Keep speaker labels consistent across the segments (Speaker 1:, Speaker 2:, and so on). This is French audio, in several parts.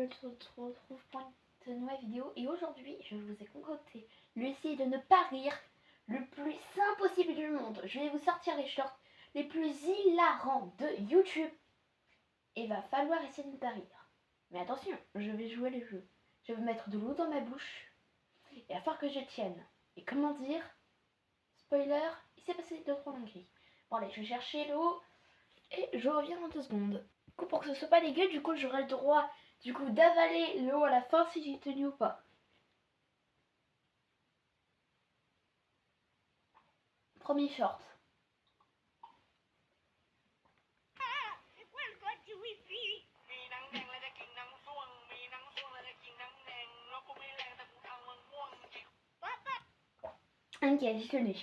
Speaker 1: on se retrouve pour une nouvelle vidéo et aujourd'hui je vous ai concocté l'essayer de ne pas rire le plus impossible du monde. Je vais vous sortir les shorts les plus hilarants de YouTube et va falloir essayer de ne pas rire. Mais attention, je vais jouer le jeu. Je vais mettre de l'eau dans ma bouche et il va falloir que je tienne. Et comment dire, spoiler, il s'est passé 2-3 dingueries. Bon allez, je vais chercher l'eau et je reviens dans 2 secondes. Du coup, pour que ce soit pas dégueu, du coup j'aurai le droit d'avaler l'eau à la fin si j'ai tenu ou pas. Premier short. Ok, j'ai tenu.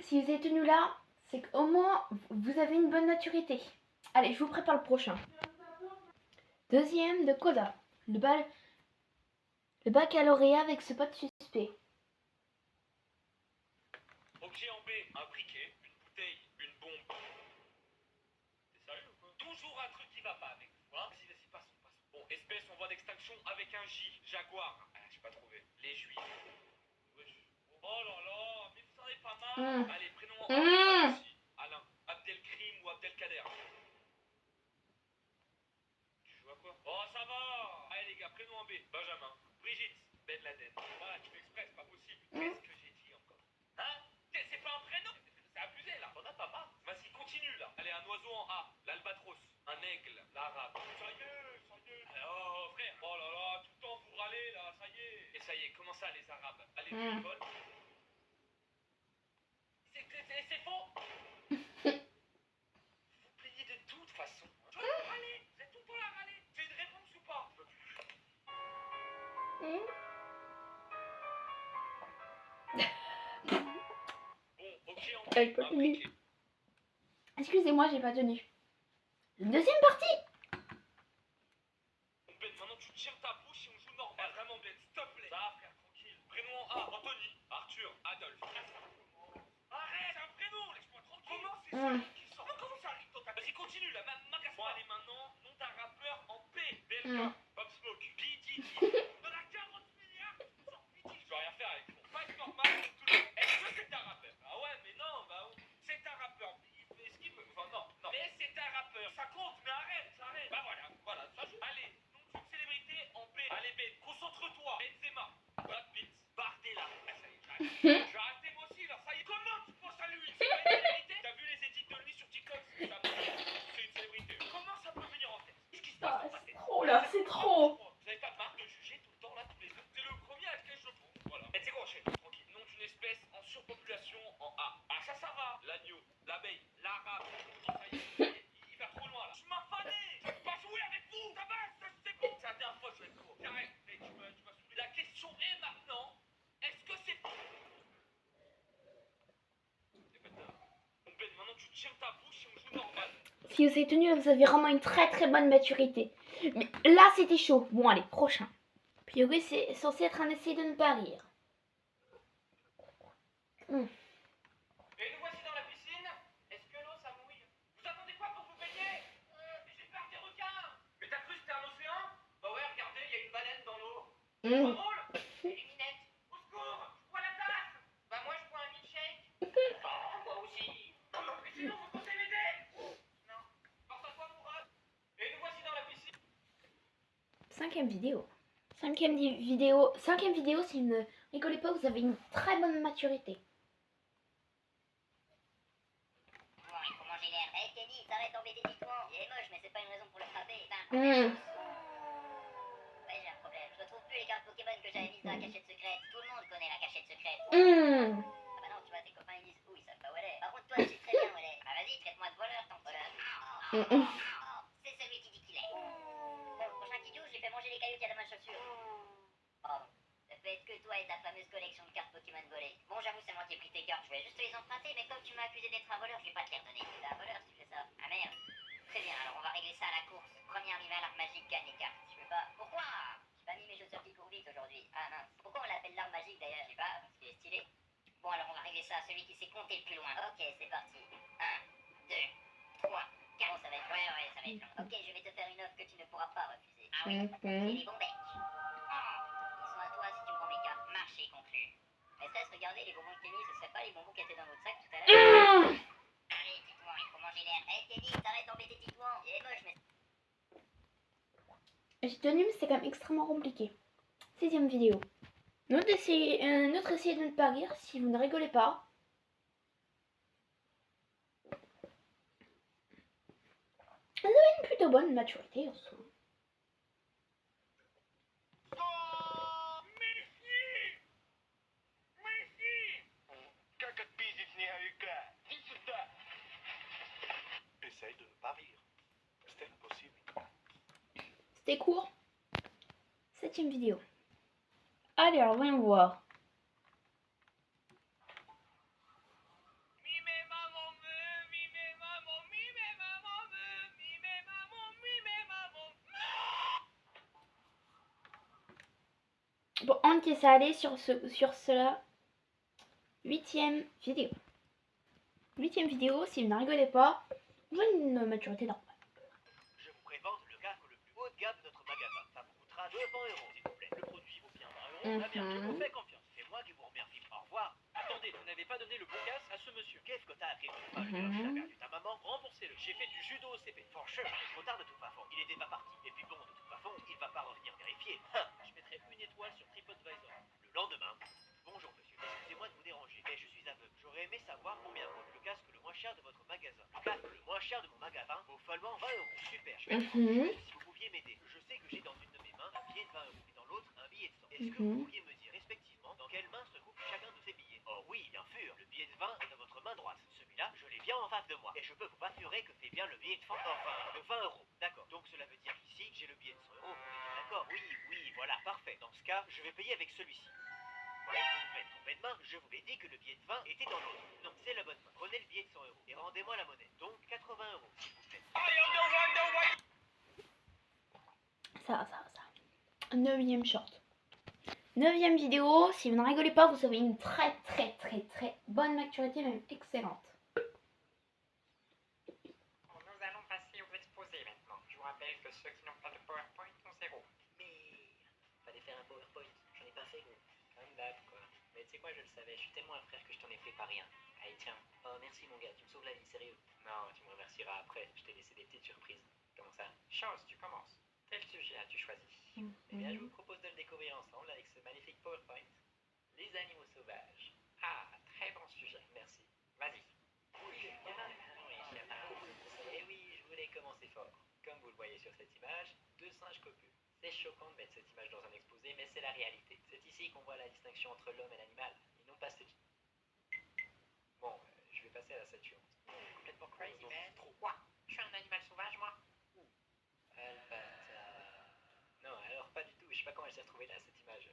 Speaker 1: Si vous avez tenu là, c'est qu'au moins vous avez une bonne maturité. Allez, je vous prépare le prochain. Deuxième de Koda. Le baccalauréat avec ce pote suspect.
Speaker 2: Objet en B, un briquet, une bouteille, une bombe. T'es sérieux ou quoi? Toujours un truc qui va pas avec. Hein? Vas-y, passons. Bon, espèce en voie d'extinction avec un J. Jaguar. Ah, j'ai pas trouvé. Les juifs. Wesh. Oh là là, mais ça est pas mal. Allez, prénom en A. Alain, Abdelkrim ou Abdelkader. Tu joues à quoi? Oh, ça va. Allez les gars, prénom en B. Benjamin. Brigitte. Ben Laden. Voilà, tu fais exprès, c'est pas possible. Qu'est-ce que j'ai dit encore? Hein? C'est pas un prénom? C'est abusé là. T'en as pas marre? Vas-y, continue là. Allez, un oiseau en A. L'albatros. Un aigle. L'arabe. Ça y est. Oh frère. Oh là là, tout le temps vous râlez là, ça y est. Et ça y est, comment ça les arabes? Allez, tu rigoles. C'est faux. Vous plaignez de toute façon. Je veux râler. C'est tout pour la râler. C'est une réponse ou pas? Bon, ok, on
Speaker 1: Allez, continue. Excusez-moi, j'ai pas tenu. Deuxième partie.
Speaker 2: Ben, maintenant tu tiens ta bouche et on joue normal. Ah, vraiment, Ben, s'il te plaît. Ça va, frère, tranquille. Prénom en A, Anthony, Arthur, Adolphe. Arrête, c'est un prénom, laisse-moi tranquille. Comment c'est ça qui sort? Comment ça arrive, toi? Vas-y, continue, là, m'agace pas. Bon, allez, maintenant, nom d'un rappeur en P. BLK, Pop Smoke, P.D.D. T'en as qu'un autre milliard. Sors, P.D. Je veux rien faire avec toi. Pas être normal comme tout le monde. Est-ce que c'est un rappeur? Ah ouais, mais non, bah, c'est un rappeur. Il fait ce qu'il veut. Enfin, non. Mais c'est un rappeur. Ça compte, mais arrête. Bah voilà, ça joue. Allez, nom d'une célébrité en B. Allez, Ben, concentre-toi. Benzema, Brad Pitt, Bardella. Ah, ça y est, j'arrête. Je vais arrêter moi aussi, là, ça y est. Comment tu penses à lui? C'est pas une célébrité? T'as vu les édits de lui sur TikTok? C'est une célébrité. Comment ça peut venir en tête? Qu'est-ce qui se passe dans ta tête?
Speaker 1: Trop là, c'est trop.
Speaker 2: Vous avez pas marre de juger tout le temps, là, tous les deux? C'est le premier à lequel je trouve. Voilà. Et tu sais quoi, enchaîne, tranquille. Nom d'une espèce en surpopulation en A. Ah, ça va. L'agneau, l'abeille, l'arabe. Oh, ça y est, il va trop loin, là. Je m'affanais. Je peux pas jouer avec vous. Ça va, c'est bon. C'est la dernière fois que je vais être trop. J'arrête. Hey, tu m'as saoulé. La question est maintenant, est-ce que c'est... Ben, maintenant tu tiens ta bouche et on joue normal.
Speaker 1: Si vous avez tenu, vous avez vraiment une très très bonne maturité. Mais là, c'était chaud. Bon, allez, prochain. Puis oui, c'est censé être un essai de ne pas rire.
Speaker 2: Et nous voici dans la piscine. Est-ce que l'eau ça mouille? Vous attendez quoi pour vous baigner? J'ai peur des requins. Mais t'as cru que c'était un océan? Bah ouais, regardez, il y a une baleine dans l'eau. C'est pas drôle? Et les minettes. Au secours, je bois la tasse. Bah moi je bois un milkshake. Oh, moi aussi. Mais sinon vous comptez m'aider? Non. Pense à toi, Mourad. Et nous voici dans la piscine.
Speaker 1: Cinquième vidéo, si vous ne rigolez pas, vous avez une très bonne maturité.
Speaker 3: Faut manger l'air. Hey Kenny, t'arrêtes d'embêter Titouan. Il est moche, mais c'est pas une raison pour le frapper. Ouais, j'ai un problème. Je retrouve plus les cartes Pokémon que j'avais mises dans la cachette secrète. Tout le monde connaît la cachette secrète. Ah bah non, tu vois, tes copains ils disent où, ils savent pas où elle est. Par contre, toi, tu sais très bien où elle est. Ah vas-y, traite-moi de voleur, tant voleur. C'est celui qui dit qu'il est. Bon, prochain Kidou, je lui fais manger les cailloux qu'il y a dans ma chaussure. Pardon. Ça peut être que toi et ta fameuse collection de cartes Pokémon volées. Bon, j'avoue, c'est moi qui ai pris tes cartes. Je voulais juste te les emprunter, mais comme tu m'as accusé d'être un voleur, je vais pas te les redonner. T'es un voleur si tu fais ça. Ah merde. Très bien, alors on va régler ça à la course. Premier arrivé à l'arme magique gagne les cartes. Je peux pas. Pourquoi? J'ai pas mis mes chaussures qui courent vite aujourd'hui. Ah mince. Pourquoi on l'appelle l'arme magique d'ailleurs? Je sais pas, parce qu'il est stylé. Bon, alors on va régler ça à celui qui sait compter le plus loin. Ok, c'est parti. 1, 2, 3, 4. Bon, ça ça va être long. Ouais, ça va être long. Ok, je vais te faire une offre que tu ne pourras pas refuser. Ah oui,
Speaker 1: Mhm.
Speaker 3: j'ai des bons becs. Ils sont à toi si tu me rends mes cartes. Marché conclu. Maîtresse, regardez, les bonbons de Kenny, ce serait pas les bonbons qui étaient dans votre sac tout à l'heure? Allez, Titouan, il faut manger l'air. Hey Kenny, t'arrêtes d'embêter Titouan. Il est moche, mais...
Speaker 1: J'ai tenu, mais c'est quand même extrêmement compliqué. 6ème vidéo. Notre essai de ne pas rire si vous ne rigolez pas. Vous avez une plutôt bonne maturité en soi.
Speaker 2: Essaye de ne pas rire. C'est impossible.
Speaker 1: C'était court. 7ème vidéo. Allez, alors voyons voir. Bon, on laisse aller sur cela. 8ème vidéo. 8ème vidéo, si vous ne rigolez pas, vous avez une maturité normale.
Speaker 2: Je vous présente le casque le plus haut de gamme de notre magasin. Ça vous coûtera 200 €, s'il vous plaît. Le produit vaut bien 20 €. Très bien, je vous fais confiance. C'est moi qui vous remercie. Au revoir. Attendez, vous n'avez pas donné le bon casque à ce monsieur. Qu'est-ce que t'as appris? Tu as perdu ta maman? Remboursez-le. J'ai fait du judo au CP. Franchement, c'est trop tard de toute façon. Il était pas parti. Et puis bon, de toute façon, il va pas revenir vérifier. Je mettrai une étoile sur TripAdvisor. Le lendemain. Bonjour monsieur, excusez-moi de vous déranger, mais je suis aveugle. J'aurais aimé savoir combien coûte le casque le moins cher de votre magasin. Le casque le moins cher de mon magasin vaut seulement 20 €. Super, je vais être juste si vous pouviez m'aider. Je sais que j'ai dans une de mes mains un billet de 20 € et dans l'autre un billet de 100. Est-ce que vous pourriez me dire respectivement dans quelle main se trouve chacun de ces billets? Oh oui, bien sûr, le billet de 20 est dans votre main droite. Celui-là, je l'ai bien en face de moi. Et je peux vous assurer que c'est bien le billet de 100, enfin, de 20 €. D'accord, donc cela veut dire qu'ici, j'ai le billet de 100 €. On est bien d'accord? Oui, voilà, parfait. Dans ce cas, je vais payer avec celui-ci. Vous vous êtes trompé de main, je vous ai dit que le billet de 20 était dans l'autre. Non, c'est la bonne main. Prenez le billet de 100 € et rendez-moi la monnaie. Donc 80 €, s'il vous plaît.
Speaker 1: Ça. 9ème short. 9ème vidéo, si vous ne rigolez pas, vous avez une très bonne maturité, même excellente.
Speaker 4: Nous allons passer aux exposés maintenant. Je vous rappelle que ceux qui n'ont pas de PowerPoint ont 0.
Speaker 5: Mais fallait faire un PowerPoint, j'en ai pas fait gros.
Speaker 4: Comme d'hab, quoi. Mais tu sais quoi, je le savais, je suis tellement un frère que je t'en ai fait pas rien. Allez, tiens.
Speaker 5: Oh merci mon gars, tu me sauves la vie, sérieux.
Speaker 4: Non, tu me remercieras après, je t'ai laissé des petites surprises. Comment ça? Chose, tu commences. Quel sujet as-tu choisi?
Speaker 5: Eh bien je vous propose de le découvrir ensemble avec ce magnifique PowerPoint. Les animaux sauvages.
Speaker 4: Ah, très bon sujet, merci. Vas-y.
Speaker 5: Oui, cher Marco. Eh oui, je voulais commencer fort. Comme vous le voyez sur cette image, 2 singes copulent. C'est choquant de mettre cette image dans un exposé, mais c'est la réalité. C'est ici qu'on voit la distinction entre l'homme et l'animal. Ils n'ont pas cette...
Speaker 4: Bon, je vais passer à la saturne.
Speaker 5: Complètement crazy, man.
Speaker 4: Quoi? Je suis un animal sauvage, moi?
Speaker 5: Alpata. Non, alors pas du tout. Je sais pas comment elle s'est retrouvée là, cette image.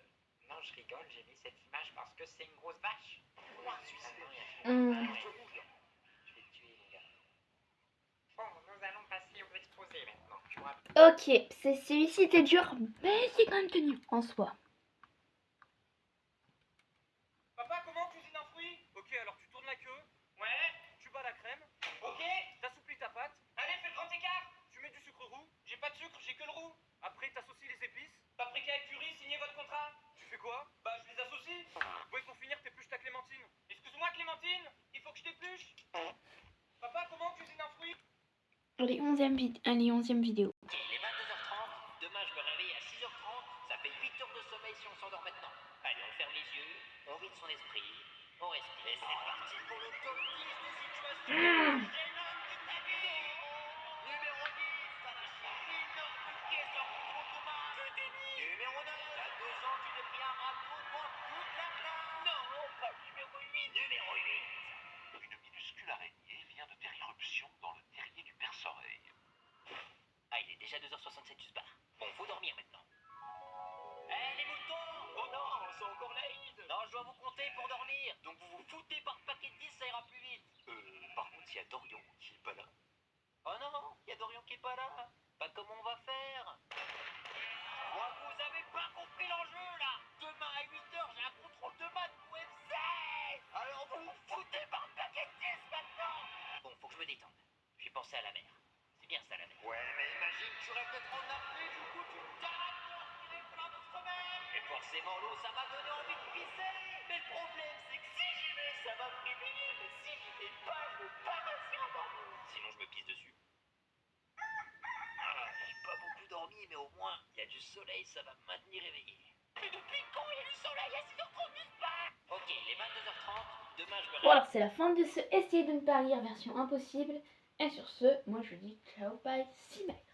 Speaker 4: Non, je rigole, j'ai mis cette image parce que c'est une grosse vache. Quoi?
Speaker 5: Je vais te tuer, mon gars.
Speaker 4: Bon, nous allons passer aux exposés maintenant. Je vous rappelle.
Speaker 1: Ok, celui-ci était dur, mais c'est quand même tenu en soi.
Speaker 2: Papa, comment cuisine un fruit? Ok, alors tu tournes la queue.
Speaker 4: Ouais?
Speaker 2: Tu bats la crème.
Speaker 4: Ok?
Speaker 2: T'assouplis ta pâte.
Speaker 4: Allez, fais le grand écart!
Speaker 2: Tu mets du sucre roux.
Speaker 4: J'ai pas de sucre, j'ai que le roux.
Speaker 2: Après, t'associes les épices.
Speaker 4: Paprika et curry, signez votre contrat.
Speaker 2: Tu fais quoi?
Speaker 4: Bah, je les associe.
Speaker 2: Ouais, pour finir, t'épluches ta clémentine.
Speaker 4: Excuse-moi, Clémentine, il faut que je t'épluche.
Speaker 2: Papa, comment cuisine un fruit?
Speaker 1: Allez, 11ème vidéo.
Speaker 5: Il est 22h30, demain je me réveille à 6h30, ça fait 8 heures de sommeil si on s'endort maintenant. Allez, on ferme les yeux, on vide son esprit, on respire. Et c'est parti pour le top 10 de situation. Numéro 10, t'as la chine, qui est sur contre Thomas. Numéro 9, il y a 2 ans, tu t'es pris un râteau devant toute la classe. Non, pas numéro 8. Numéro 8.
Speaker 2: Une minuscule araignée vient de faire irruption dans le terrier du perce-oreille.
Speaker 5: Ah, il est déjà 2h67 du bar. Bon, faut dormir maintenant. Eh, les moutons! Oh non, c'est encore l'Aïd! Non, je dois vous compter pour dormir. Donc vous vous foutez par paquet de 10, ça ira plus vite.
Speaker 2: Par contre, il y a Dorian qui est pas là.
Speaker 5: Oh non, il y a Dorian qui est pas là. Pas comment on va faire. Oh, vous avez pas compris l'enjeu, là. Demain à 8h, j'ai un contrôle de maths pour FC. Alors vous vous foutez par paquet de 10 maintenant. Bon, faut que je me détende. J'ai pensé à la mer. C'est bien. forcément l'eau, ça m'a donné envie de pisser. Mais le problème, c'est que si j'y vais, ça va me réveiller. Mais si j'y vais pas, je me barre sûrement.
Speaker 2: Sinon, je me pisse dessus.
Speaker 5: Ah, j'ai pas beaucoup dormi, mais au moins, il y a du soleil, ça va me maintenir éveillé. Mais depuis quand il y a du soleil à 6h30 du soir? Ok, les 22h30, demain je me
Speaker 1: Bon, alors c'est la fin de ce Essayer de ne pas rire version impossible. Et sur ce, moi je vous dis ciao, bye, see you.